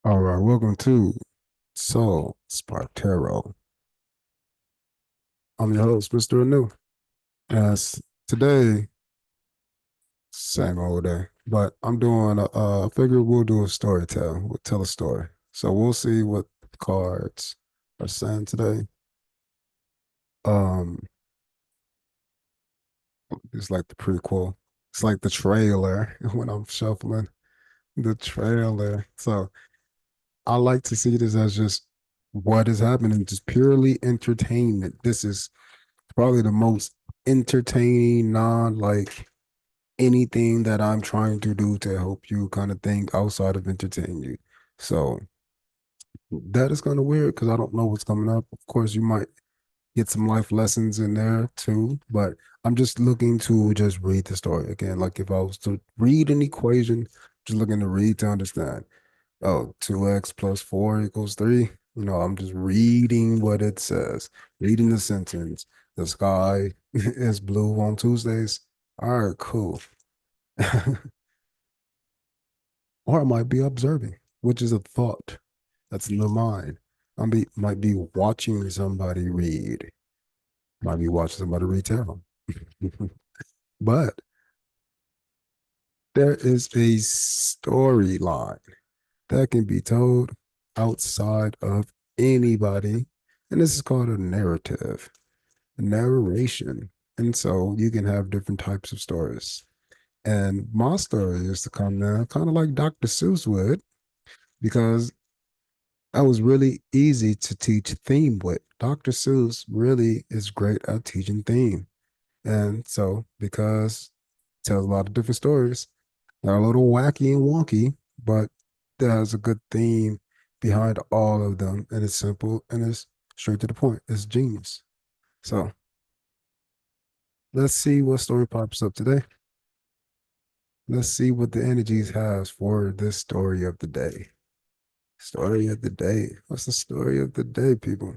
All right, welcome to Soul Spark Tarot. I'm your host, Mr. Anu. As today, same old day, but I'm doing I figure we'll do a story tell. We'll tell a story. So we'll see what cards are saying today. Um, it's like the prequel. It's like the trailer when I'm shuffling the trailer. So I like to see this as just what is happening, just purely entertainment. This is probably the most entertaining, non like anything that I'm trying to do to help you kind of thing outside of entertain you. So that is kind of weird because I don't know what's coming up. Of course, you might get some life lessons in there too, but I'm just looking to just read the story again. Like if I was to read an equation, just looking to read to understand. Oh, 2x plus 4 equals 3. I'm just reading what it says, reading the sentence. The sky is blue on Tuesdays. All right, cool. Or I might be observing, which is a thought that's in the mind. Might be watching somebody read, might be watching somebody read tarot. But there is a storyline that can be told outside of anybody. And this is called a narrative, a narration. And so you can have different types of stories. And my story is to come now, kind of like Dr. Seuss would, because I was really easy to teach theme with. Dr. Seuss really is great at teaching theme. And so, because it tells a lot of different stories, they're a little wacky and wonky, but there's a good theme behind all of them. And it's simple and it's straight to the point. It's genius. So, let's see what story pops up today. Let's see what the energies has for this story of the day. Story of the day. What's the story of the day, people?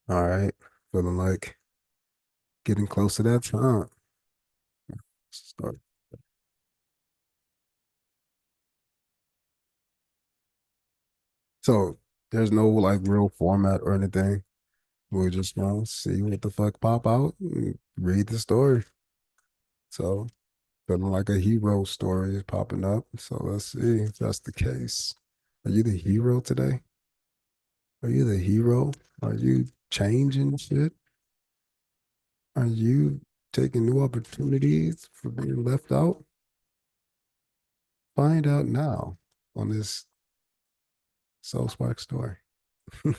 All right. Feeling like getting close to that time. Start. So there's no like real format or anything. We're just gonna see what the fuck pop out and read the story. So feeling like a hero story is popping up. So let's see if that's the case. Are you the hero today? Are you the hero? Are you changing shit? Are you taking new opportunities for being left out? Find out now on this Soul Spark story. All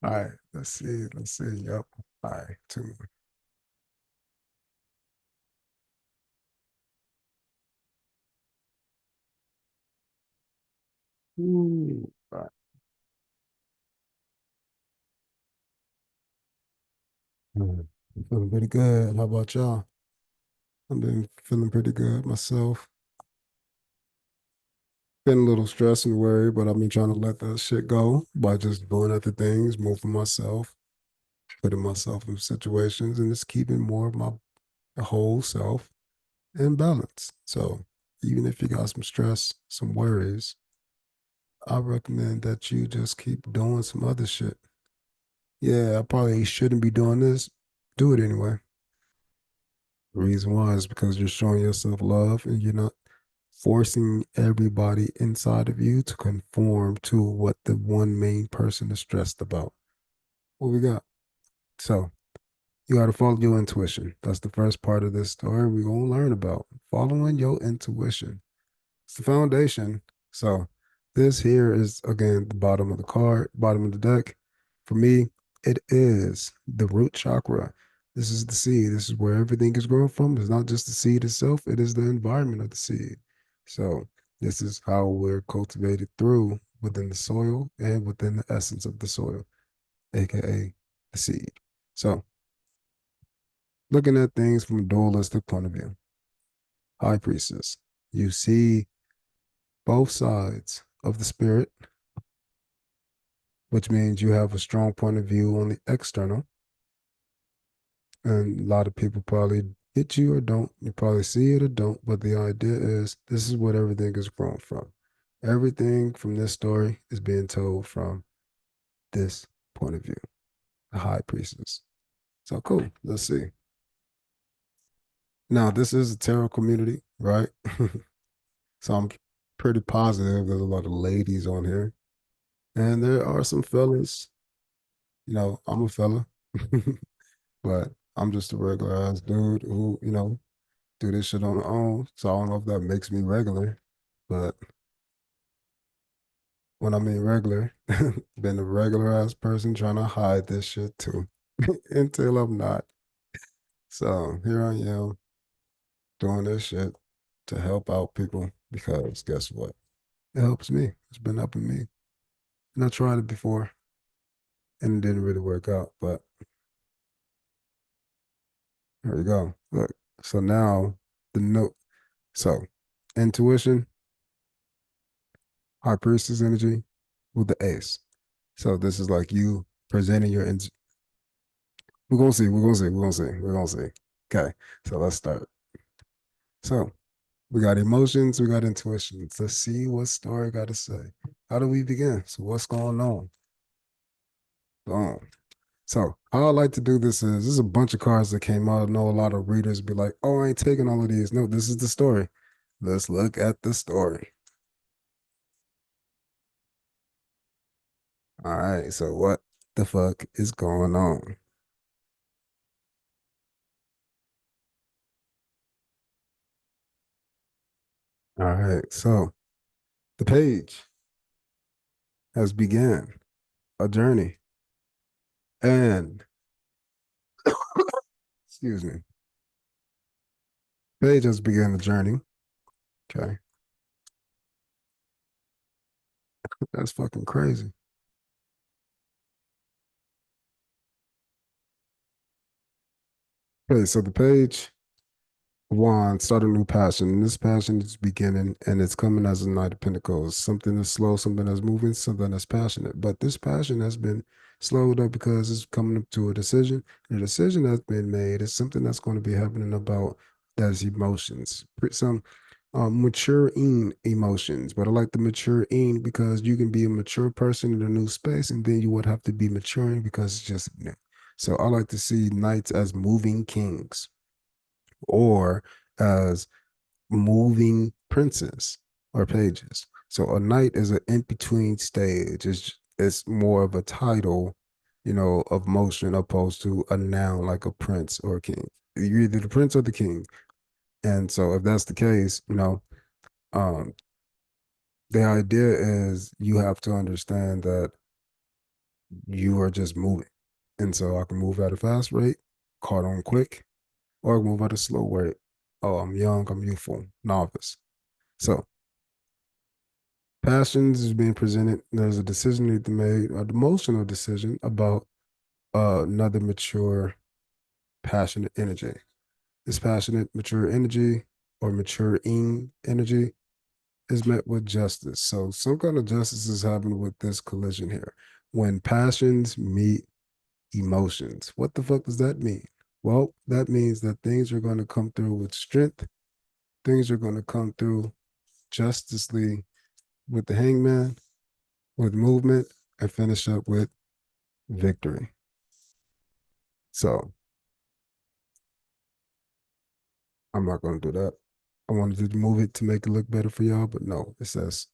right, let's see. Let's see. Yep. All right, two. Ooh, all right. I'm feeling pretty good. How about y'all? I've been feeling pretty good myself. Been a little stressed and worried, but I've been trying to let that shit go by just doing other things, moving myself, putting myself in situations, and just keeping more of my whole self in balance. So even if you got some stress, some worries, I recommend that you just keep doing some other shit. Yeah, I probably shouldn't be doing this. Do it anyway. The reason why is because you're showing yourself love and you're not forcing everybody inside of you to conform to what the one main person is stressed about. What we got? So you got to follow your intuition. That's the first part of this story we're going to learn about. Following your intuition. It's the foundation. So this here is again the bottom of the card, bottom of the deck. For me, it is the root chakra. This is the seed. This is where everything is growing from. It's not just the seed itself, it is the environment of the seed. So this is how we're cultivated through within the soil and within the essence of the soil, aka the seed. So looking at things from a dualistic point of view, high priestess, you see both sides of the spirit, which means you have a strong point of view on the external. And a lot of people probably hit you or don't. You probably see it or don't, but the idea is this is what everything is grown from. Everything from this story is being told from this point of view, the high priestess. So cool. Let's see. Now, this is a tarot community, right? So I'm pretty positive there's a lot of ladies on here. And there are some fellas. I'm a fella, but I'm just a regular ass dude who, do this shit on their own. So I don't know if that makes me regular, but when I mean regular, been a regular ass person trying to hide this shit too until I'm not. So here I am doing this shit to help out people because guess what? It helps me. It's been helping me. And I tried it before and it didn't really work out, but here we go. Look. So now the note. So intuition, high priestess energy with the ace. So this is like you presenting your. We're gonna see. We're gonna see. We're gonna see. We're gonna see. Okay. So let's start. So we got emotions. We got intuitions. Let's see what story got to say. How do we begin? So what's going on? Boom. So how I like to do this is a bunch of cards that came out. I know a lot of readers be like, "Oh, I ain't taking all of these." No, this is the story. Let's look at the story. All right. So what the fuck is going on? All right. So the page has began a journey, and excuse me, page has begun a journey. Okay, that's fucking crazy. Okay, so the page one, start a new passion. And this passion is beginning and it's coming as a Knight of Pentacles. Something that's slow, something that's moving, something that's passionate. But this passion has been slowed up because it's coming up to a decision. And the decision that's been made is something that's going to be happening about that's emotions. Some maturing emotions. But I like the maturing because you can be a mature person in a new space and then you would have to be maturing because it's just new. So I like to see knights as moving kings or as moving princes or pages. So a knight is an in-between stage. It's more of a title, of motion opposed to a noun like a prince or a king. You're either the prince or the king. And so if that's the case, um, the idea is you have to understand that you are just moving. And so I can move at a fast rate, caught on quick, or move at a slow rate. Oh, I'm young, I'm youthful, novice. So passions is being presented. There's a decision need to be made, an emotional decision about another mature, passionate energy. This passionate, mature energy or maturing energy is met with justice. So some kind of justice is happening with this collision here. When passions meet emotions, what the fuck does that mean? Well, that means that things are going to come through with strength. Things are going to come through justicely with the hangman, with movement, and finish up with victory. So I'm not going to do that. I wanted to move it to make it look better for y'all, but no, it says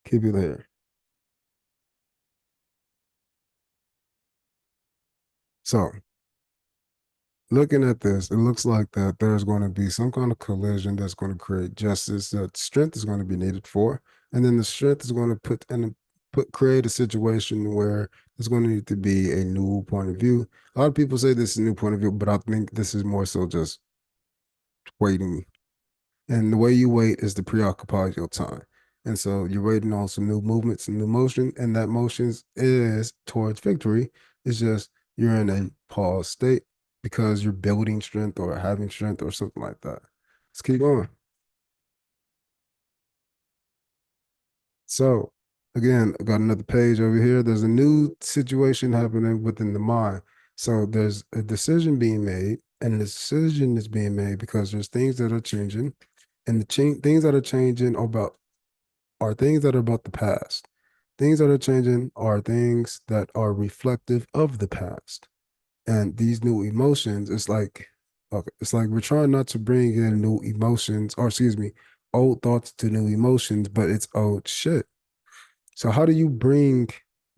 keep it there. So looking at this, it looks like that there's going to be some kind of collision that's going to create justice that strength is going to be needed for, and then the strength is going to create a situation where there's going to need to be a new point of view. A lot of people say this is a new point of view, but I think this is more so just waiting. And the way you wait is to preoccupy your time. And so you're waiting on some new movements and new motion, and that motion is towards victory. It's just you're in a pause state because you're building strength or having strength or something like that. Let's keep going. So again, I got another page over here. There's a new situation happening within the mind. So there's a decision being made and the decision is being made because there's things that are changing, and things that are changing are things that are about the past. Things that are changing are things that are reflective of the past. And these new emotions, it's like we're trying not to bring in new emotions, or excuse me, old thoughts to new emotions, but it's old shit. So how do you bring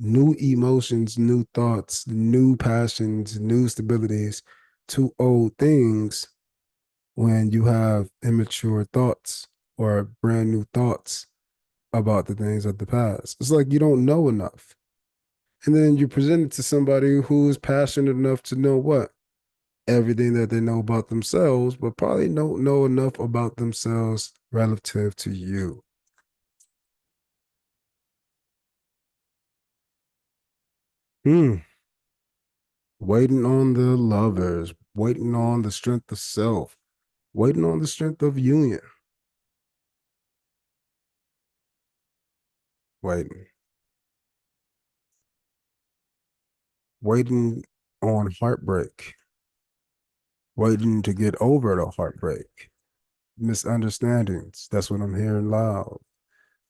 new emotions, new thoughts, new passions, new stabilities to old things when you have immature thoughts or brand new thoughts about the things of the past? It's like you don't know enough. And then you present it to somebody who's passionate enough to know what? Everything that they know about themselves, but probably don't know enough about themselves relative to you. Hmm. Waiting on the lovers, waiting on the strength of self, waiting on the strength of union, waiting, waiting on heartbreak, waiting to get over the heartbreak, misunderstandings. That's what I'm hearing loud.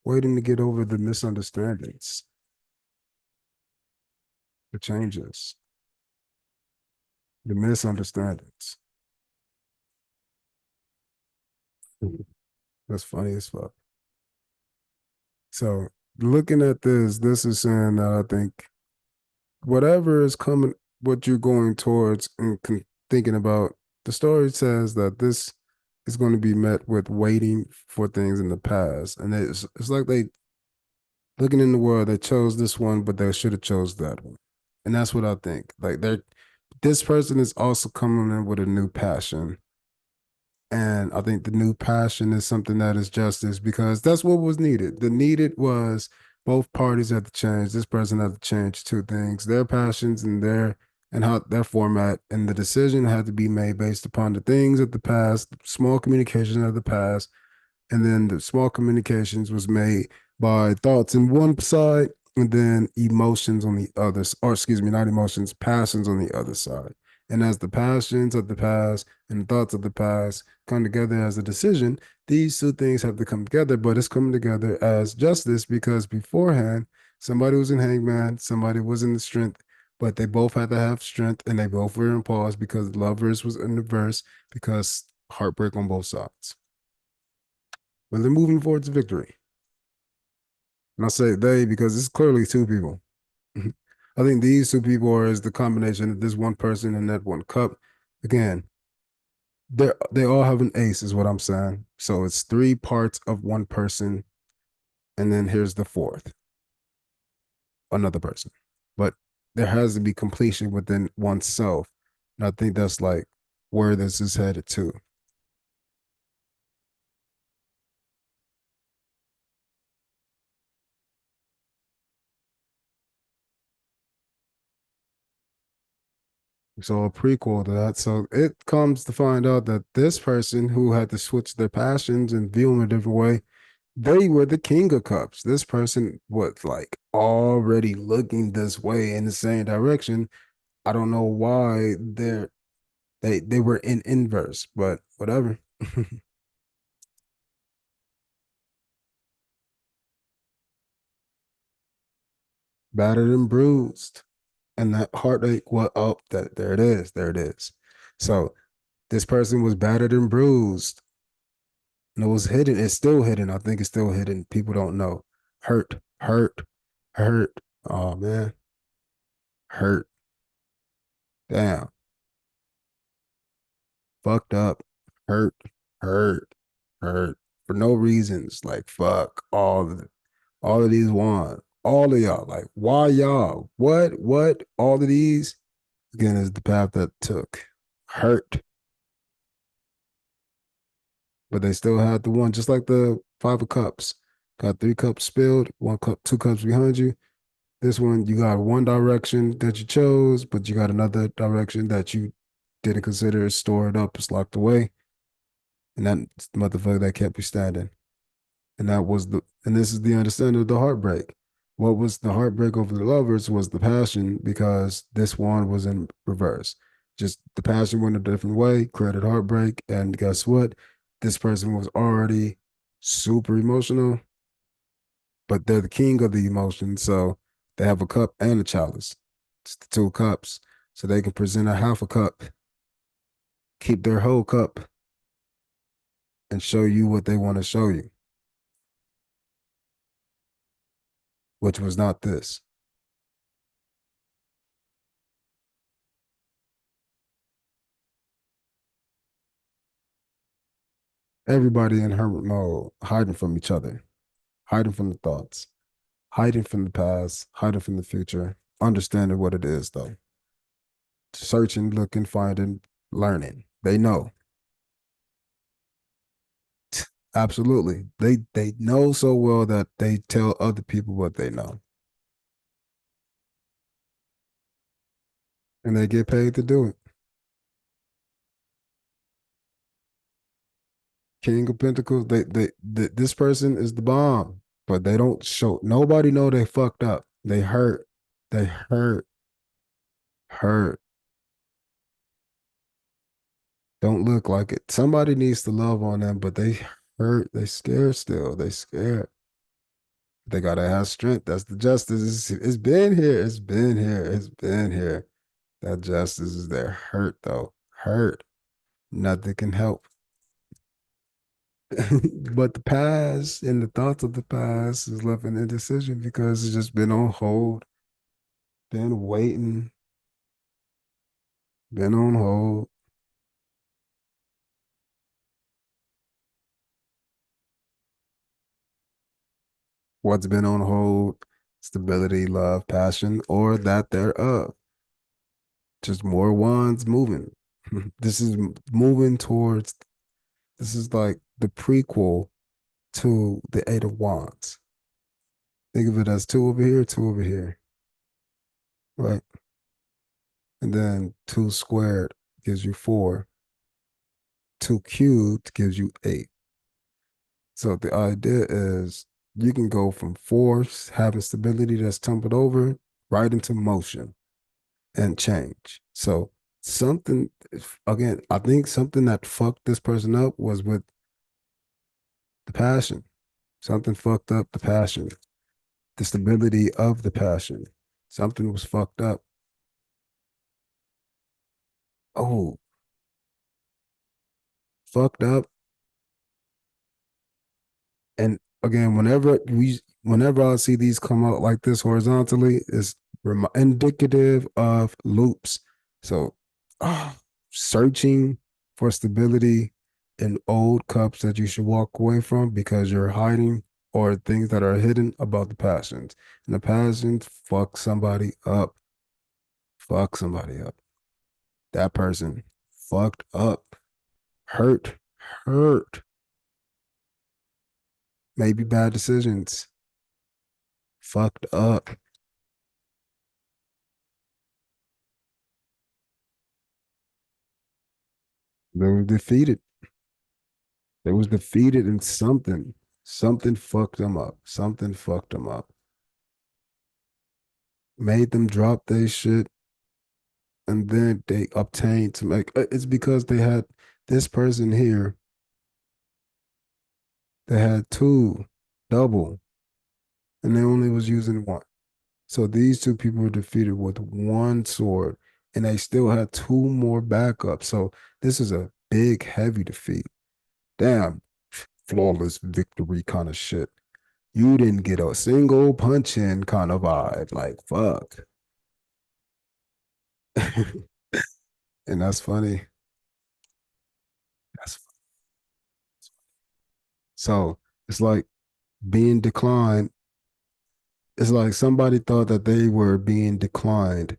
Waiting to get over the misunderstandings, the changes, the misunderstandings. That's funny as fuck. So looking at this is saying that I think whatever is coming, what you're going towards and thinking about, the story says that this is going to be met with waiting for things in the past, and it's like they looking in the world, they chose this one, but they should have chose that one, and that's what I think. Like they're this person is also coming in with a new passion. And I think the new passion is something that is justice because that's what was needed. The needed was both parties had to change. This person had to change two things: their passions and how their format, and the decision had to be made based upon the things of the past, small communication of the past, and then the small communications was made by thoughts on one side and then emotions on the other, or excuse me, not emotions, passions on the other side. And as the passions of the past and the thoughts of the past come together as a decision, these two things have to come together, but it's coming together as justice because beforehand somebody was in hangman, somebody was in the strength, but they both had to have strength and they both were in pause because lovers was in the verse because heartbreak on both sides, but they're moving towards victory. And I say they because it's clearly two people. I think these two people are is the combination of this one person and that one cup. Again, they all have an ace, is what I'm saying. So it's three parts of one person, and then here's the fourth, another person. But there has to be completion within oneself. And I think that's like where this is headed to. So a prequel to that. So it comes to find out that this person who had to switch their passions and view them a different way, they were the king of cups. This person was like already looking this way in the same direction. I don't know why they were in inverse, but whatever. Battered and bruised. And that heartache, what oh, that there it is. There it is. So this person was battered and bruised. And it was hidden. It's still hidden. I think it's still hidden. People don't know. Hurt, hurt, hurt. Oh man. Hurt. Damn. Fucked up. Hurt, hurt, hurt. For no reasons. Like fuck all of these ones. All of y'all. Like, why y'all? What? All of these? Again, is the path that took. Hurt. But they still had the one, just like the five of cups. Got three cups spilled, one cup, two cups behind you. This one, you got one direction that you chose, but you got another direction that you didn't consider stored up, it's locked away. And that's the motherfucker that kept you standing. And this is the understanding of the heartbreak. What was the heartbreak over the lovers was the passion because this one was in reverse. Just the passion went a different way, created heartbreak. And guess what? This person was already super emotional, but they're the king of the emotions. So they have a cup and a chalice. It's the two cups. So they can present a half a cup, keep their whole cup, and show you what they want to show you, which was not this. Everybody in hermit mode, hiding from each other, hiding from the thoughts, hiding from the past, hiding from the future, understanding what it is though. Searching, looking, finding, learning. They know. Absolutely. They know so well that they tell other people what they know. And they get paid to do it. King of Pentacles, this person is the bomb, but they don't show nobody know they fucked up. They hurt. They hurt. Don't look like it. Somebody needs to love on them, but they hurt. They scared still. They scared. They gotta have strength. That's the justice. It's been here. It's been here. It's been here. That justice is there. Hurt though. Hurt. Nothing can help. But the past and the thoughts of the past is left an indecision because it's just been on hold, been waiting, been on hold. What's been on hold? Stability, love, passion, or that thereof. Just more wands moving. This is moving towards, this is like the prequel to the Eight of Wands. Think of it as two over here, right? And then two squared gives you four, two cubed gives you eight. So the idea is you can go from force, having stability that's tumbled over, right into motion and change. So something, again, I think something that fucked this person up was with the passion. Something fucked up the passion, the stability of the passion. Something was fucked up. Oh, fucked up. And again, whenever I see these come out like this horizontally, it's indicative of loops. So, ah, searching for stability in old cups that you should walk away from because you're hiding or things that are hidden about the passions. And the passions fuck somebody up. Fuck somebody up. That person fucked up. Hurt. Hurt. Maybe bad decisions. Fucked up. They were defeated. They was defeated in something. Something fucked them up. Something fucked them up. Made them drop their shit, and then they obtained to make. It's because they had this person here. They had two, double, and they only was using one. So these two people were defeated with one sword, and they still had two more backups. So this is a big, heavy defeat. Damn, flawless victory kind of shit. You didn't get a single punch in kind of vibe. Like, fuck. And that's funny. That's so it's like being declined. It's like somebody thought that they were being declined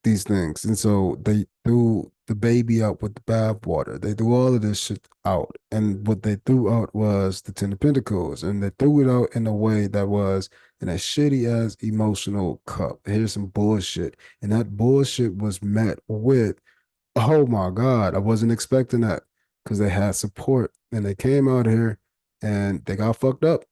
these things. And so they threw the baby out with the bathwater. They threw all of this shit out. And what they threw out was the Ten of Pentacles. And they threw it out in a way that was in a shitty ass emotional cup. Here's some bullshit. And that bullshit was met with, oh my God, I wasn't expecting that because they had support and they came out here and they got fucked up.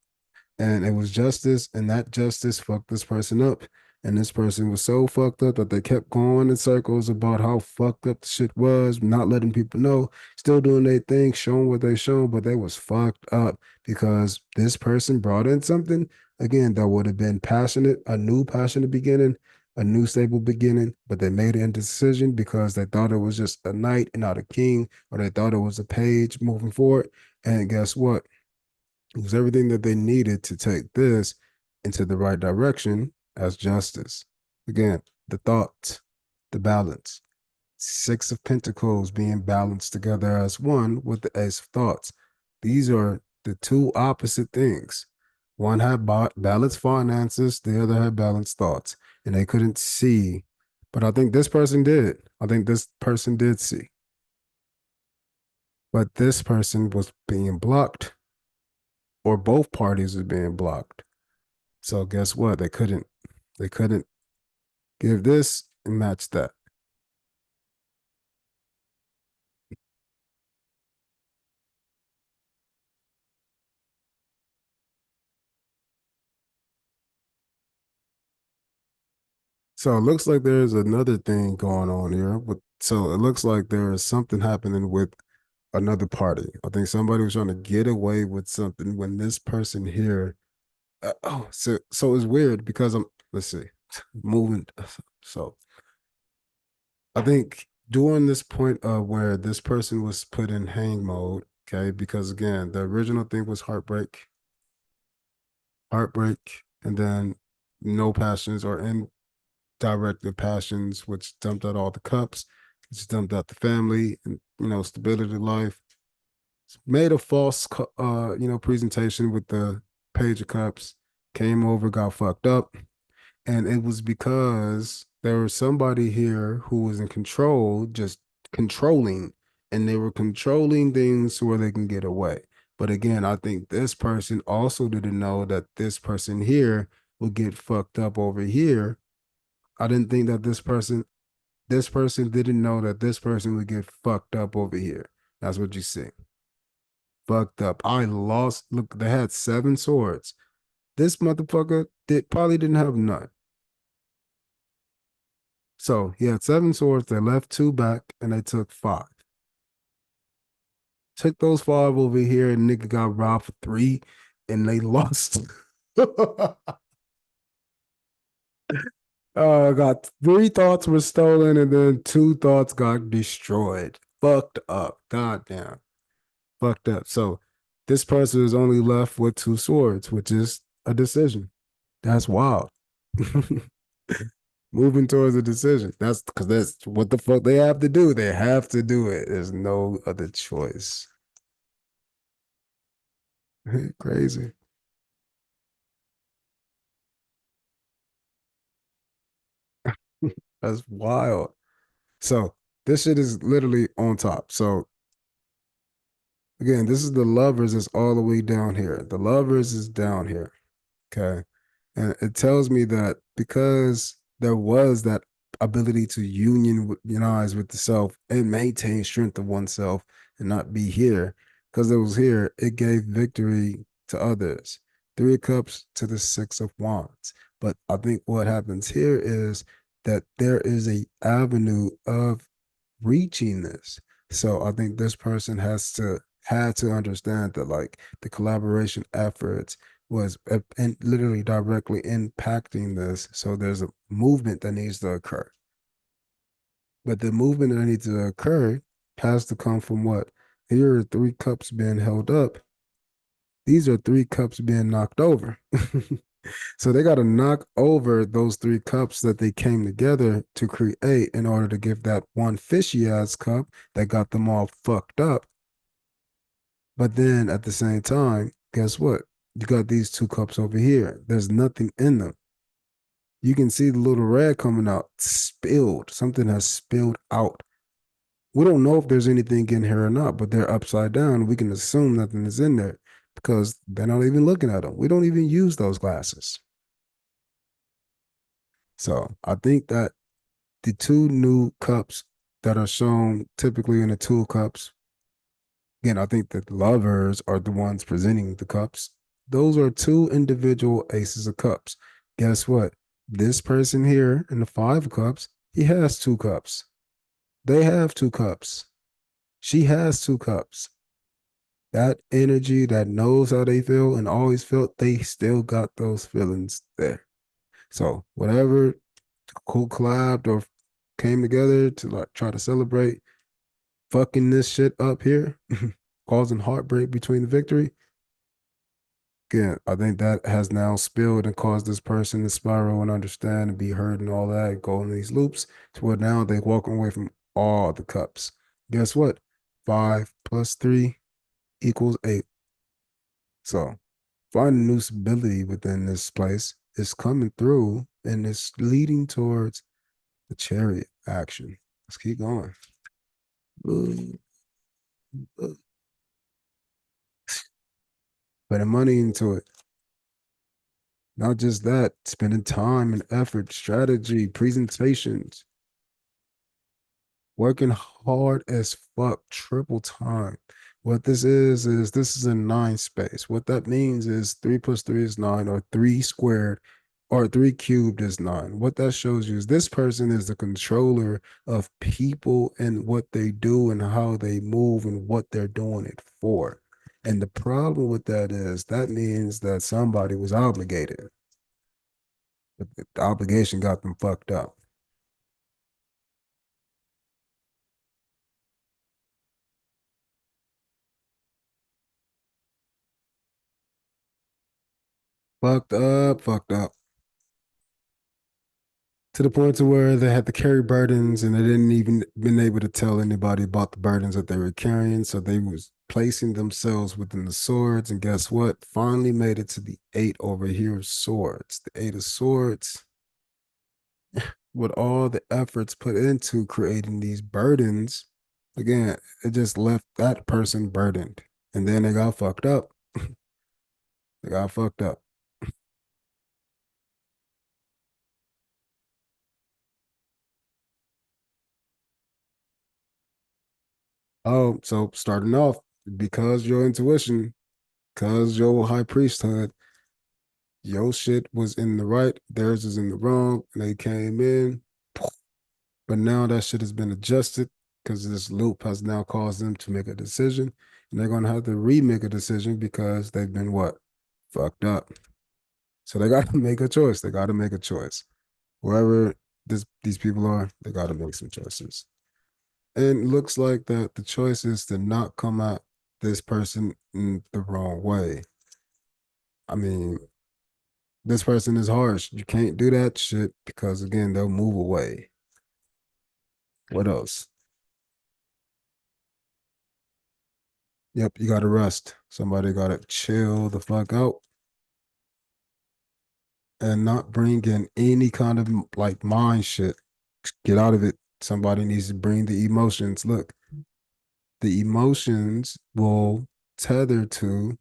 And it was justice, and that justice fucked this person up. And this person was so fucked up that they kept going in circles about how fucked up the shit was, not letting people know, still doing their thing, showing what they shown, but they was fucked up because this person brought in something, again, that would have been passionate, a new passionate beginning, a new stable beginning, but they made an indecision because they thought it was just a knight and not a king, or they thought it was a page moving forward. And guess what? It was everything that they needed to take this into the right direction as justice. Again, the thought, the balance. Six of Pentacles being balanced together as one with the Ace of Thoughts. These are the two opposite things. One had balanced finances, the other had balanced thoughts, and they couldn't see. But I think this person did. I think this person did see. But this person was being blocked, or both parties were being blocked. So guess what? They couldn't give this and match that. So it looks like there's another thing going on here. So it looks like there is something happening with another party. I think somebody was trying to get away with something when this person here. So it's weird because I'm. Let's see, moving. So I think during this point of where this person was put in hang mode, okay, because again, the original thing was heartbreak, and then no passions or indirected passions, which dumped out all the cups, which dumped out the family and stability life. Made a false, presentation with the Page of Cups. Came over, got fucked up, and it was because there was somebody here who was in control, just controlling, and they were controlling things where they can get away. But again, I think this person also didn't know that this person here would get fucked up over here. I didn't think that this person didn't know that this person would get fucked up over here. That's what you see. Fucked up. I lost. Look, they had 7 swords. This motherfucker probably didn't have none. So he had 7 swords. They left 2 back, and they took 5. Took those 5 over here, and nigga got robbed for 3, and they lost. Got 3 thoughts were stolen, and then 2 thoughts got destroyed. Fucked up. Goddamn. Fucked up. So this person is only left with 2 swords, which is a decision. That's wild. Moving towards a decision. That's because that's what the fuck they have to do. They have to do it. There's no other choice. Crazy. That's wild. So this shit is literally on top. So again, this is the lovers is all the way down here. The lovers is down here. Okay. And it tells me that because there was that ability to unionize with the self and maintain strength of oneself and not be here, because it was here, it gave victory to others. 3 of Cups to the 6 of Wands. But I think what happens here is that there is a avenue of reaching this. So I think this person had to understand that like the collaboration efforts was and literally directly impacting this. So there's a movement that needs to occur. But the movement that needs to occur has to come from what? Here are 3 cups being held up. These are 3 cups being knocked over. So they got to knock over those 3 cups that they came together to create in order to give that one fishy ass cup that got them all fucked up. But then at the same time, guess what? You got these 2 cups over here. There's nothing in them. You can see the little red coming out, spilled. Something has spilled out. We don't know if there's anything in here or not, but they're upside down. We can assume nothing is in there because they're not even looking at them. We don't even use those glasses. So I think that the 2 new cups that are shown typically in the 2 cups, again, I think that lovers are the ones presenting the cups. Those are 2 individual aces of cups. Guess what? This person here in the 5 of cups, he has 2 cups. They have 2 cups. She has 2 cups. That energy that knows how they feel and always felt, they still got those feelings there. So whatever collabed or came together to like try to celebrate fucking this shit up here, causing heartbreak between the victory. Again, I think that has now spilled and caused this person to spiral and understand and be heard and all that, go in these loops to where now they walking away from all the cups. Guess what? 5 plus 3 equals 8. So finding new stability within this place is coming through and it's leading towards the chariot action. Let's keep going. Putting money into it. Not just that, spending time and effort, strategy, presentations, working hard as fuck, triple time. What this is this is a 9 space. What that means is 3 plus 3 is 9, or 3 squared, or 3 cubed is 9. What that shows you is this person is the controller of people and what they do and how they move and what they're doing it for. And the problem with that is that means that somebody was obligated. The obligation got them fucked up. Fucked up, fucked up. To the point to where they had to carry burdens and they didn't even been able to tell anybody about the burdens that they were carrying. So they was placing themselves within the swords. And guess what? Finally made it to the 8 over here of swords. The 8 of swords, with all the efforts put into creating these burdens, again, it just left that person burdened. And then they got fucked up. They got fucked up. Oh, so starting off, because your intuition, because your high priesthood, your shit was in the right, theirs is in the wrong, and they came in. But now that shit has been adjusted because this loop has now caused them to make a decision. And they're gonna have to remake a decision because they've been what? Fucked up. So they gotta make a choice. They gotta make a choice. Wherever these people are, they gotta make some choices. And it looks like that the choice is to not come at this person in the wrong way. I mean, this person is harsh. You can't do that shit because again, they'll move away. What else? Yep, you gotta rest. Somebody gotta chill the fuck out and not bring in any kind of like mind shit. Get out of it. Somebody needs to bring the emotions. Look, the emotions will tether to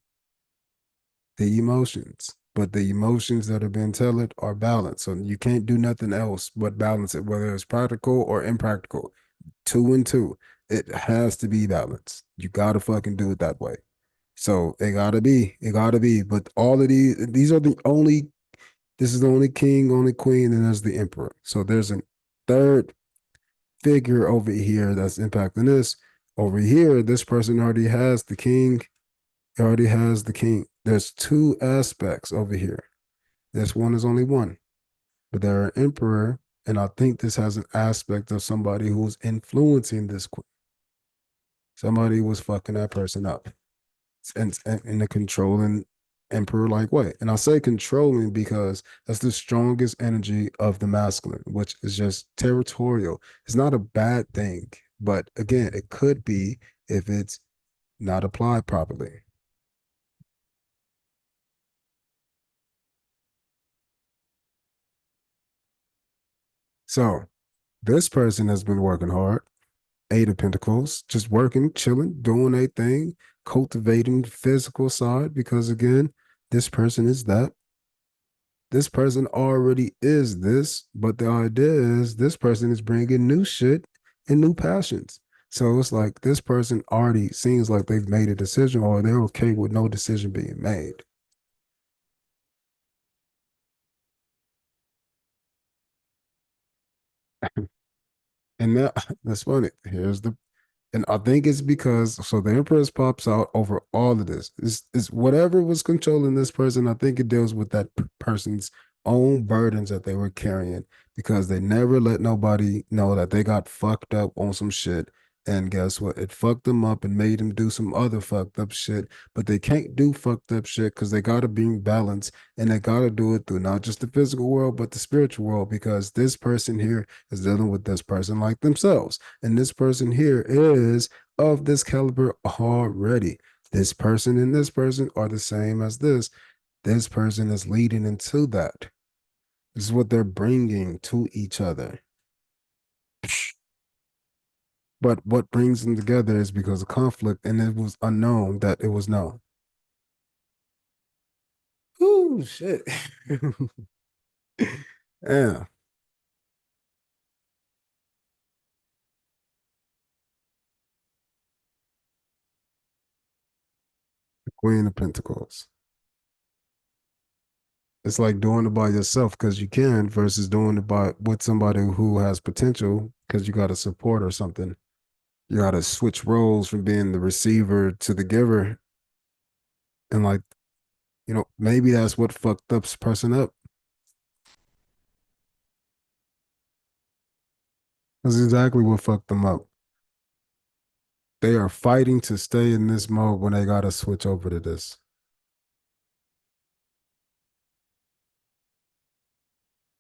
the emotions, but the emotions that are being tethered are balanced. So you can't do nothing else but balance it, whether it's practical or impractical. 2 and 2, it has to be balanced. You gotta fucking do it that way. So it gotta be. But all of these are the only. This is the only king, only queen, and there's the emperor. So there's a third figure over here that's impacting this. Over here, this person already has the king. It already has the king. There's 2 aspects over here. This one is only one, but there are emperor, and I think this has an aspect of somebody who's influencing this queen. Somebody was fucking that person up, and in a controlling emperor like way. And I say controlling because that's the strongest energy of the masculine, which is just territorial. It's not a bad thing, but again, it could be if it's not applied properly. So this person has been working hard. 8 of Pentacles, just working, chilling, doing a thing, cultivating the physical side because again, this person is that. This person already is this, but the idea is this person is bringing new shit and new passions. So it's like this person already seems like they've made a decision or they're okay with no decision being made. And now that's funny. Here's the And I think it's because so the Empress pops out over all of this. It's whatever was controlling this person. I think it deals with that person's own burdens that they were carrying because they never let nobody know that they got fucked up on some shit. And guess what? It fucked them up and made them do some other fucked up shit. But they can't do fucked up shit because they gotta be balanced and they gotta do it through not just the physical world but the spiritual world because this person here is dealing with this person like themselves. And this person here is of this caliber already. This person and this person are the same as this. This person is leading into that. This is what they're bringing to each other. But what brings them together is because of conflict, and it was unknown that it was known. Ooh, shit. Yeah, the Queen of Pentacles. It's like doing it by yourself because you can versus doing it by with somebody who has potential because you got a support or something. You got to switch roles from being the receiver to the giver. And like, maybe that's what fucked this person up. That's exactly what fucked them up. They are fighting to stay in this mode when they got to switch over to this.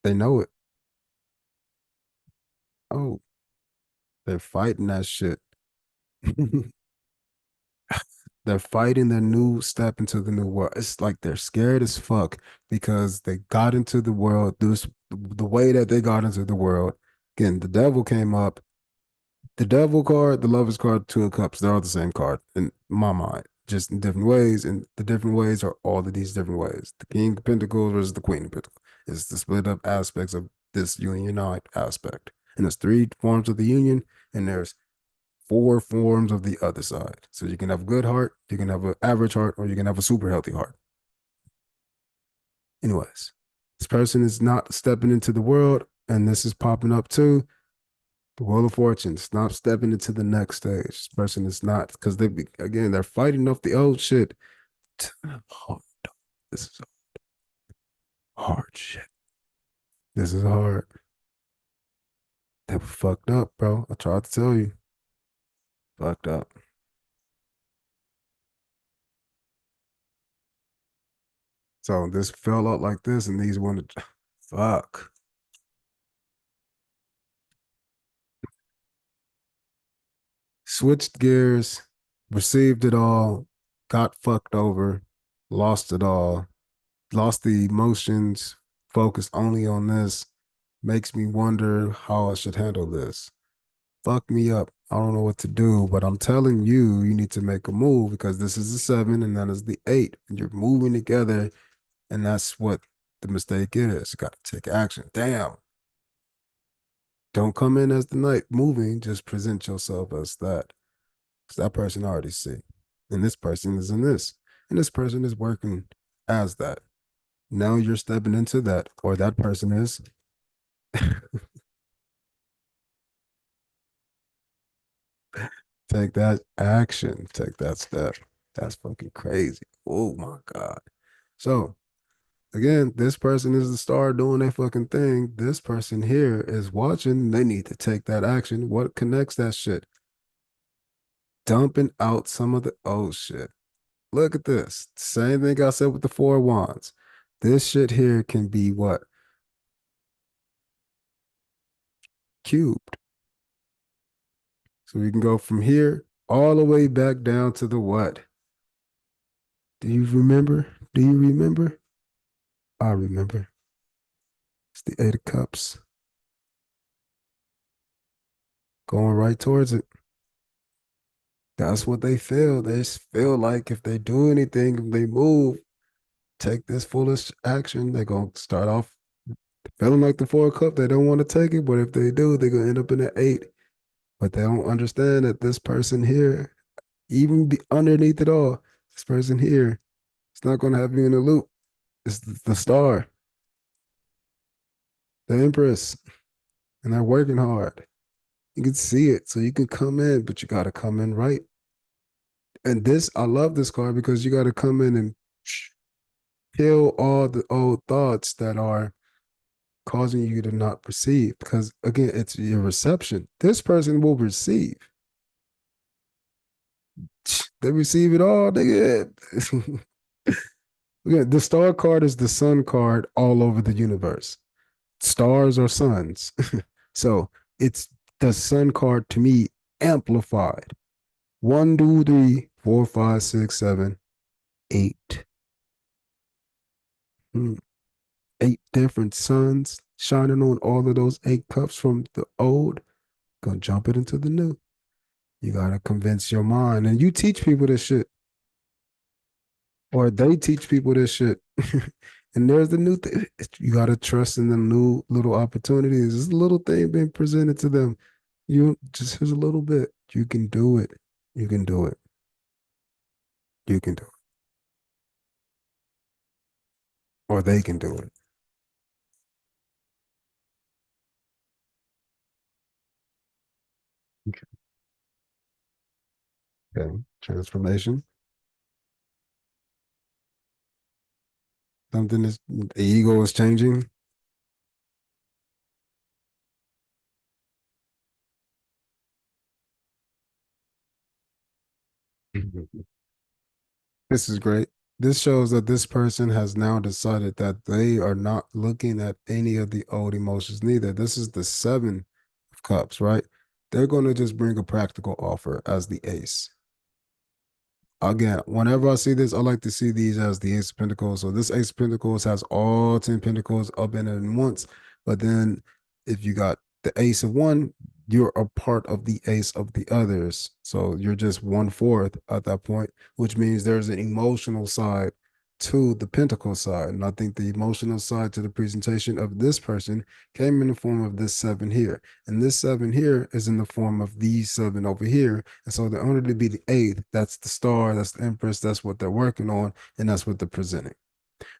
They know it. Oh, they're fighting that shit. They're fighting their new step into the new world. It's like they're scared as fuck because they got into the world. This the way that they got into the world. Again, the devil came up. The devil card, the lovers card, two of cups, they're all the same card in my mind, just in different ways. And the different ways are all of these different ways. The King of Pentacles versus the Queen of Pentacles. It's the split up aspects of this unite aspect. And there's three forms of the union, and there's four forms of the other side. So you can have a good heart, you can have an average heart, or you can have a super healthy heart. Anyways, this person is not stepping into the world, and this is popping up too. The Wheel of Fortune. Stop stepping into the next stage. This person is not because they're fighting off the old shit. Hard. This is hard shit. This is hard. They were fucked up, bro. I tried to tell you. Fucked up. So this fell out like this, and these wanted fuck. Switched gears, received it all, got fucked over, lost it all, lost the emotions, focused only on this. Makes me wonder how I should handle this. Fuck me up. I don't know what to do, but I'm telling you, you need to make a move because this is the seven and that is the eight. And you're moving together, and that's what the mistake is. You got to take action. Damn. Don't come in as the knight moving, just present yourself as that. Because that person already see. And this person is in this. And this person is working as that. Now you're stepping into that, or that person is. Take that action. Take that step. That's fucking crazy. Oh my God. So again, this person is the star doing their fucking thing. This person here is watching. They need to take that action. What connects that shit? Dumping out some of the old shit. Look at this. Same thing I said with the four wands. This shit here can be what? Cubed. So we can go from here all the way back down to the what? Do you remember? Do you remember? I remember. It's the Eight of Cups. Going right towards it. That's what they feel. They feel like if they do anything, if they move, take this foolish action, they're going to start off feeling like the Four of Cups. They don't want to take it, but if they do, they're going to end up in an eight. But they don't understand that this person here, even be underneath it all, this person here, it's not going to have you in the loop. It's the star, the Empress. and they're working hard. You can see it, so you can come in, but you got to come in right. And this, I love this card because you got to come in and kill all the old thoughts that are causing you to not perceive. Because again, it's your reception. This person will receive. They receive it all. They Again, the star card is the sun card all over the universe. Stars are suns. So it's the sun card to me amplified. One, two, three, four, five, six, seven, eight. Hmm. Eight different suns shining on all of those eight cups from the old. Gonna jump it into the new. You gotta convince your mind. And you teach people this shit. Or they teach people this shit. And there's the new thing. You gotta trust in the new little opportunities. This little thing being presented to them. You just here's a little bit. You can do it. You can do it. You can do it. Or they can do it. Okay. Transformation. Something is the ego is changing. This is great. This shows that this person has now decided that they are not looking at any of the old emotions neither. This is the seven of cups, right? They're going to just bring a practical offer as the ace. Again, whenever I see this, I like to see these as the Ace of Pentacles. So this Ace of Pentacles has all 10 Pentacles up in it at once. But then if you got the Ace of one, you're a part of the Ace of the others. So you're just one fourth at that point, which means there's an emotional side to the Pentacle side. And I think the emotional side to the presentation of this person came in the form of this seven here. And this seven here is in the form of these seven over here. And so they're only to be the eighth. That's the star, that's the empress, that's what they're working on, and that's what they're presenting.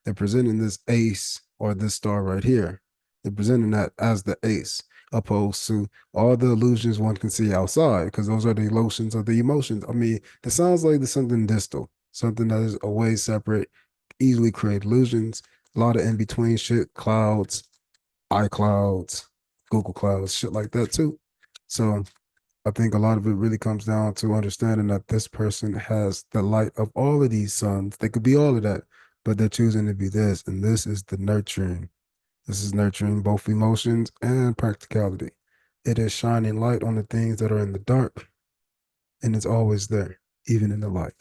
They're presenting this ace or this star right here. They're presenting that as the ace, opposed to all the illusions one can see outside, because those are the illusions of the emotions. I mean, it sounds like there's something distal, something that is away separate, easily create illusions, a lot of in between shit, clouds, iClouds, Google Clouds, shit like that too. So I think a lot of it really comes down to understanding that this person has the light of all of these suns. They could be all of that, but they're choosing to be this. And this is the nurturing. This is nurturing both emotions and practicality. It is shining light on the things that are in the dark, and it's always there, even in the light.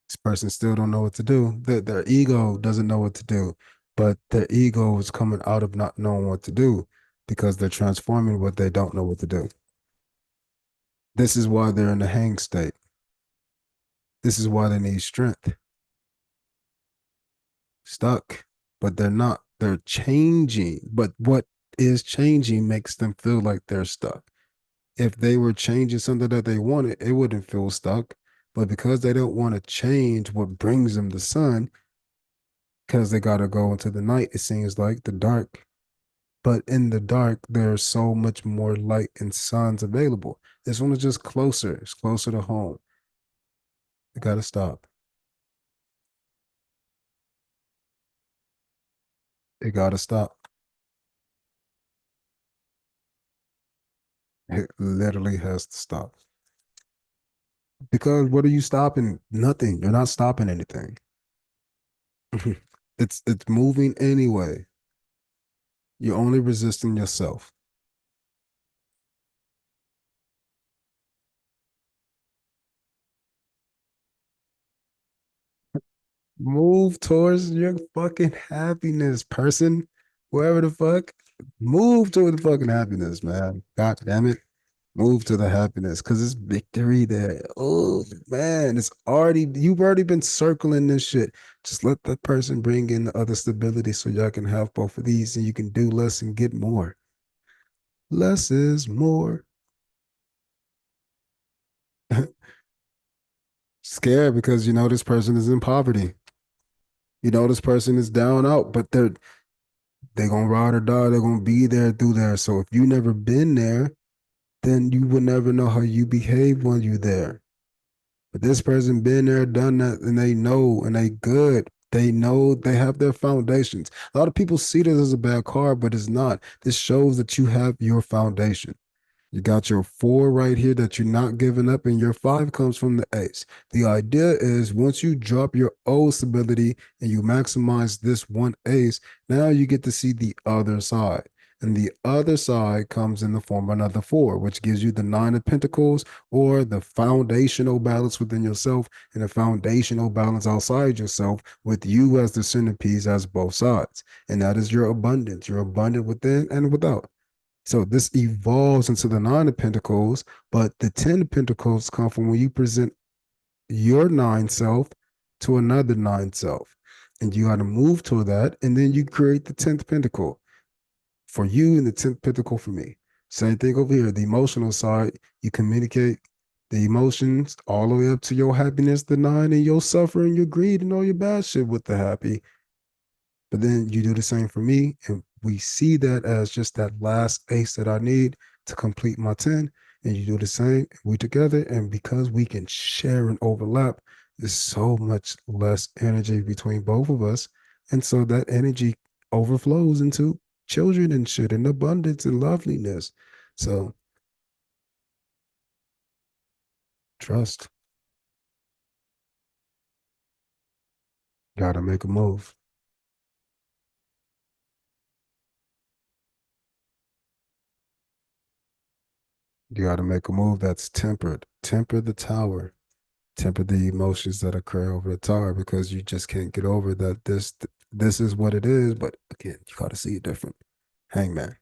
This person still don't know what to do. Their ego doesn't know what to do, but their ego is coming out of not knowing what to do because they're transforming what they don't know what to do. This is why they're in the hang state. This is why they need strength. Stuck, but they're not. They're changing. But what is changing makes them feel like they're stuck. If they were changing something that they wanted, it wouldn't feel stuck. But because they don't want to change what brings them the sun, because they got to go into the night, it seems like the dark. But in the dark, there's so much more light and suns available. This one is just closer. It's closer to home. They got to stop. It got to stop. It literally has to stop. Because what are you stopping? Nothing. You're not stopping anything. It's moving anyway. You're only resisting yourself. Move towards your fucking happiness, person. Whoever the fuck. Move toward the fucking happiness, man. God damn it. Move to the happiness because it's victory there. Oh man, it's already you've already been circling this shit. Just let that person bring in the other stability so y'all can have both of these and you can do less and get more. Less is more. Scared because you know this person is in poverty. You know, this person is down out, but they gonna ride or die. They're gonna be there through there. So if you never been there, then you would never know how you behave when you're there. But this person been there, done that, and they know, and they good. They know they have their foundations. A lot of people see this as a bad card, but it's not. This shows that you have your foundation. You got your four right here that you're not giving up, and your five comes from the ace. The idea is once you drop your old stability and you maximize this one ace, now you get to see the other side. And the other side comes in the form of another four, which gives you the nine of pentacles or the foundational balance within yourself and the foundational balance outside yourself with you as the centerpiece as both sides. And that is your abundance. You're abundant within and without. So this evolves into the nine of pentacles, but the 10 of pentacles come from when you present your nine self to another nine self. And you got to move toward that. And then you create the 10th pentacle for you and the 10th pentacle for me. Same thing over here. The emotional side, you communicate the emotions all the way up to your happiness, the nine, and your suffering, your greed, and all your bad shit with the happy. But then you do the same for me. And we see that as just that last ace that I need to complete my 10. And you do the same. We together. And because we can share and overlap, there's so much less energy between both of us. And so that energy overflows into children and shit and abundance and loveliness. So trust. Gotta make a move. You gotta make a move that's tempered. Temper the tower. Temper the emotions that occur over the tower because you just can't get over that this is what it is. But again, you got to see it different. Hangman.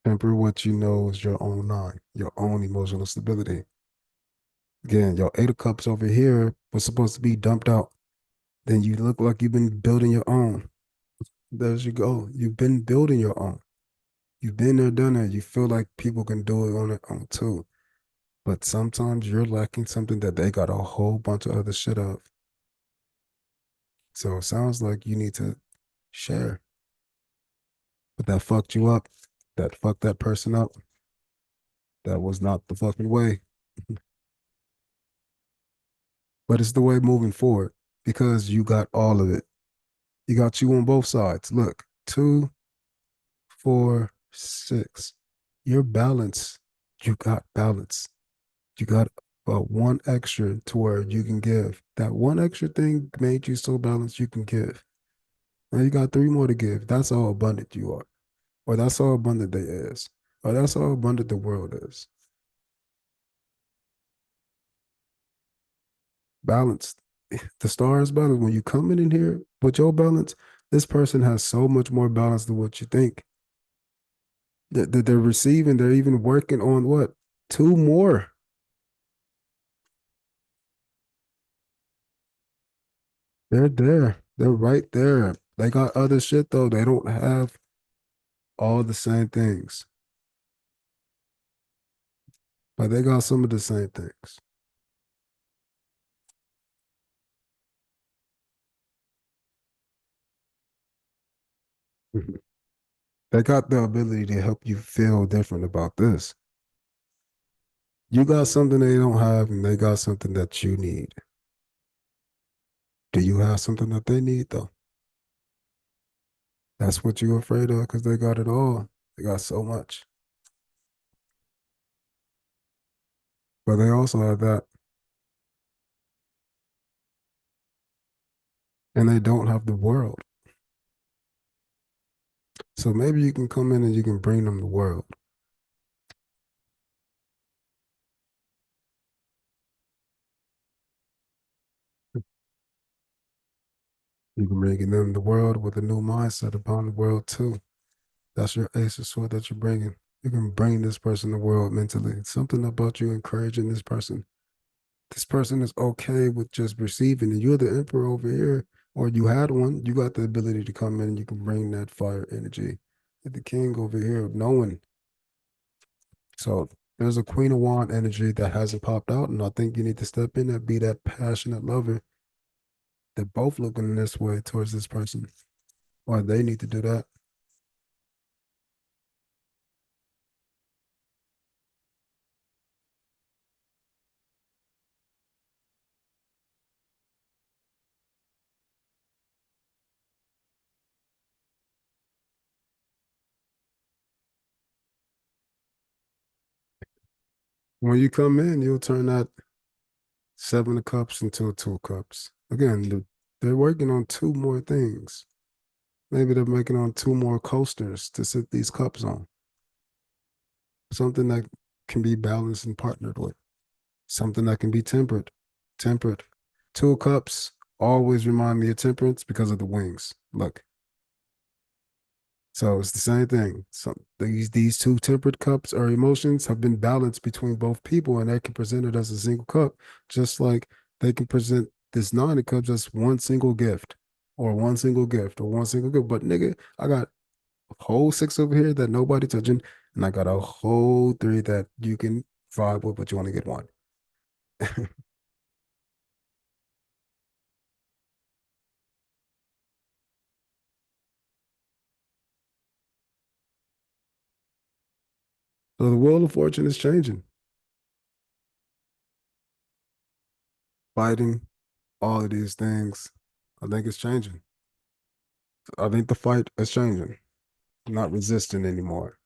Temper what you know is your own nine, your own emotional stability. Again, your eight of cups over here was supposed to be dumped out. Then you look like you've been building your own. There you go. You've been building your own. You've been there, done it. You feel like people can do it on their own too. But sometimes you're lacking something that they got a whole bunch of other shit of. So it sounds like you need to share. But that fucked you up. That fucked that person up. That was not the fucking way. But it's the way moving forward because you got all of it. You got you on both sides. Look, two, four, six. You're balanced. You got balance. You got about one extra to where you can give. That one extra thing made you so balanced you can give. Now you got three more to give. That's how abundant you are. Or that's how abundant they is. Or that's how abundant the world is. Balanced. The stars balance. When you come in here with your balance, this person has so much more balance than what you think. That they're receiving, they're even working on what? Two more. They're there. They're right there. They got other shit though. They don't have all the same things, but they got some of the same things. They got the ability to help you feel different about this. You got something they don't have, and they got something that you need. Do you have something that they need though? That's what you're afraid of because they got it all. They got so much. But they also have that. And they don't have the world. So maybe you can come in and you can bring them the world. You can bring them the world with a new mindset upon the world too. That's your ace of sword that you're bringing. You can bring this person the world mentally. It's something about you encouraging this person. This person is okay with just receiving, and you're the emperor over here, or you had one. You got the ability to come in and you can bring that fire energy. You're the king over here of knowing. So There's a Queen of Wand energy that hasn't popped out, and I think you need to step in and be that passionate lover. They're both looking this way towards this person, or they need to do that. When you come in, you'll turn that Seven of Cups into a Two of Cups. Again, they're working on two more things. Maybe they're making on two more coasters to sit these cups on. Something that can be balanced and partnered with. Something that can be tempered. Tempered. Two of Cups always remind me of temperance because of the wings. Look. So it's the same thing. So these two tempered cups or emotions have been balanced between both people, and they can present it as a single cup, just like they can present this nine of cups as one single gift, or one single gift, or one single gift. But nigga, I got a whole six over here that nobody touching, and I got a whole three that you can vibe with, but you only get one. So the wheel of fortune is changing, fighting all of these things. I think it's changing. I think the fight is changing. I'm not resisting anymore.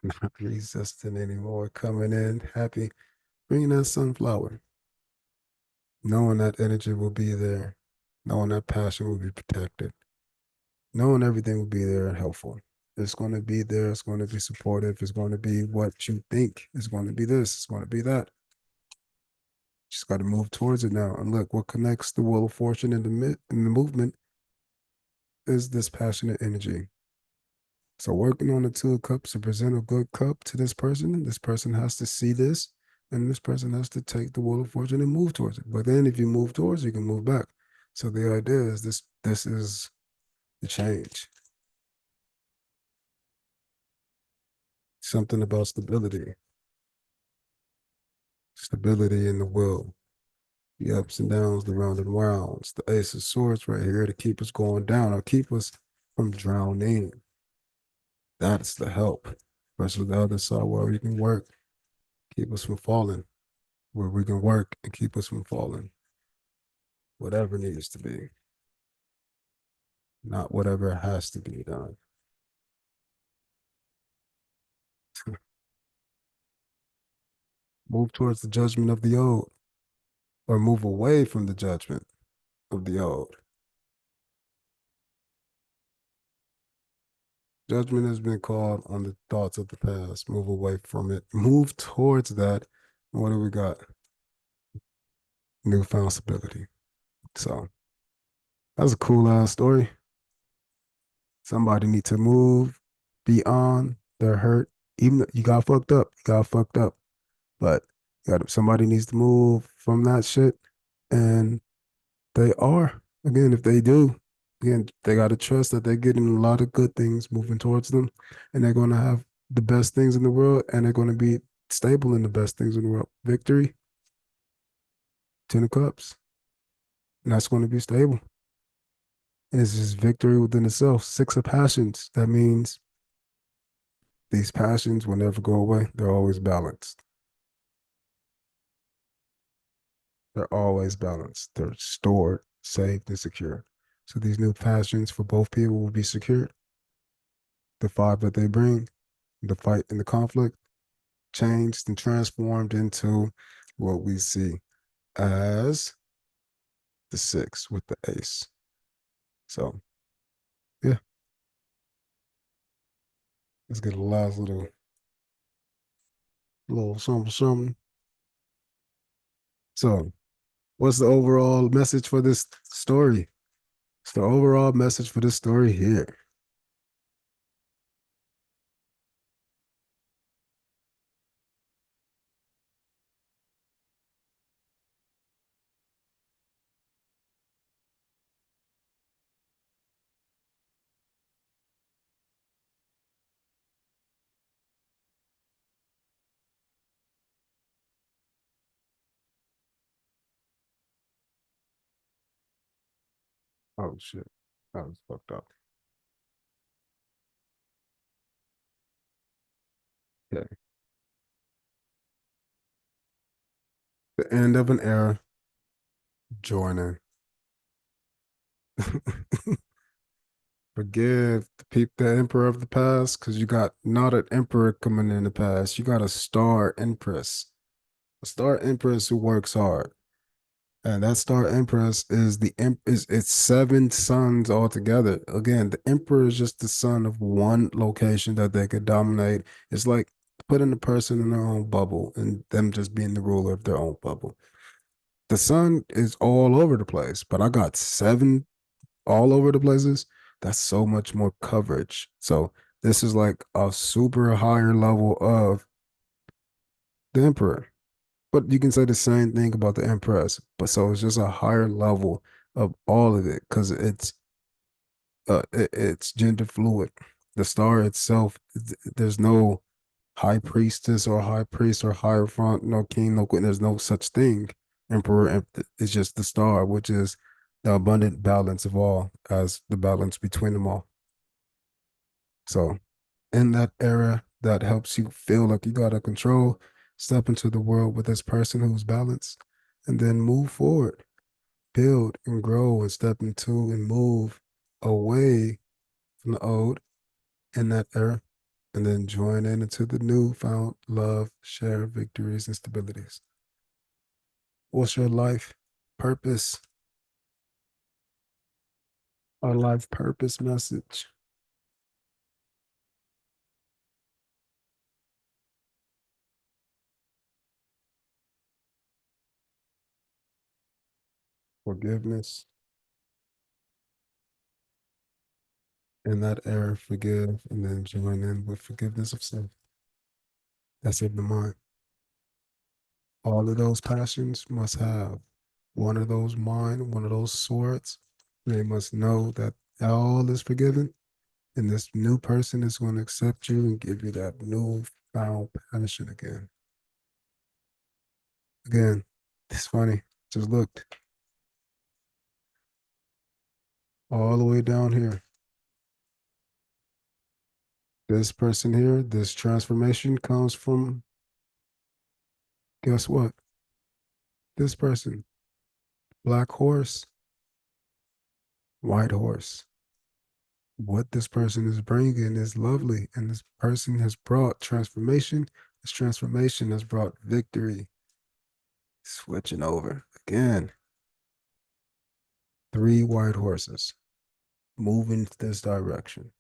Not resisting anymore. Coming in happy, bringing that sunflower, knowing that energy will be there, knowing that passion will be protected, knowing everything will be there and helpful. It's going to be there. It's going to be supportive. It's going to be what you think. It's going to be this. It's going to be that. Just got to move towards it now. And look, what connects the wheel of fortune and the movement is this passionate energy. So working on the two of cups to present a good cup to this person has to see this, and this person has to take the wheel of fortune and move towards it. But then if you move towards it, you can move back. So the idea is this is the change. Something about stability. Stability in the will. The ups and downs, the round and rounds. The ace of swords right here to keep us going down or keep us from drowning. That's the help. Especially the other side where we can work, keep us from falling. Where we can work and keep us from falling. Whatever needs to be, not whatever has to be done. Move towards the judgment of the old, or move away from the judgment of the old. Judgment has been called on the thoughts of the past. Move away from it. Move towards that. What do we got? Newfound stability. So that's a cool ass story. Somebody need to move beyond their hurt. Even though you got fucked up, you got fucked up. But somebody needs to move from that shit, and they are. Again, if they do, again, they got to trust that they're getting a lot of good things moving towards them, and they're going to have the best things in the world, and they're going to be stable in the best things in the world. Victory, 10 of cups, and that's going to be stable. And it's just victory within itself. Six of passions. That means these passions will never go away. They're always balanced. They're always balanced. They're stored, saved, and secure. So these new passions for both people will be secured. The five that they bring, the fight and the conflict, changed and transformed into what we see as the six with the ace. So yeah, let's get a last little something something. So what's the overall message for this story? It's the overall message for this story here. Oh shit. That was fucked up. Yeah. The end of an era, joining. Forgive the the emperor of the past, because you got not an emperor coming in the past. You got a star empress. A star empress who works hard. And that star empress is is it's seven suns altogether. Again, the emperor is just the sun of one location that they could dominate. It's like putting a person in their own bubble and them just being the ruler of their own bubble. The sun is all over the place, but I got seven all over the places. That's so much more coverage. So this is like a super higher level of the emperor. But you can say the same thing about the Empress. But so it's just a higher level of all of it because it's gender fluid. The star itself, there's no high priestess or high priest or higher front, no king, no queen. There's no such thing. Emperor, it's just the star, which is the abundant balance of all, as the balance between them all. So in that era that helps you feel like you got a control, step into the world with this person who's balanced, and then move forward, build and grow and step into and move away from the old in that era, and then join in into the new found love, share victories and stabilities. What's your life purpose? Our life purpose message. Forgiveness. In that era, forgive, and then join in with forgiveness of self. That's in the mind. All of those passions must have one of those mind, one of those swords. They must know that all is forgiven, and this new person is going to accept you and give you that new found passion again. Again, it's funny. Just looked all the way down here. This person here, this transformation comes from, guess what? This person, black horse, white horse. What this person is bringing is lovely, and this person has brought transformation. This transformation has brought victory. Switching over again. Three white horses moving this direction.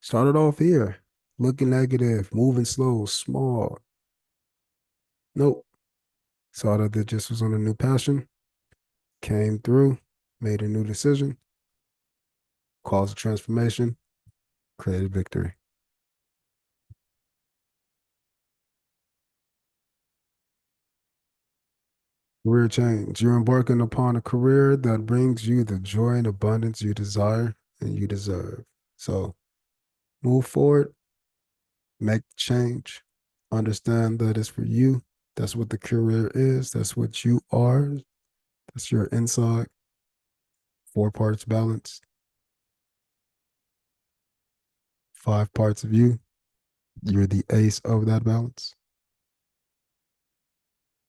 Started off here, looking negative, moving slow, small. Nope. Saw that it just was on a new passion, came through, made a new decision, caused a transformation, created victory. Career change. You're embarking upon a career that brings you the joy and abundance you desire and you deserve. So move forward, make the change, understand that it's for you. That's what the career is. That's what you are. That's your inside, four parts balance, five parts of you. You're the ace of that balance.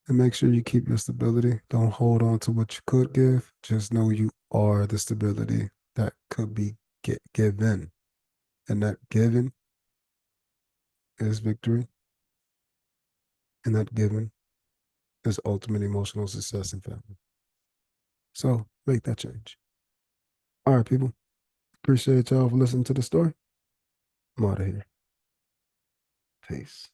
And make sure you keep your stability. Don't hold on to what you could give. Just know you are the stability that could be given. And that given is victory. And that given is ultimate emotional success and family. So make that change. All right, people. Appreciate y'all for listening to the story. I'm out of here. Peace.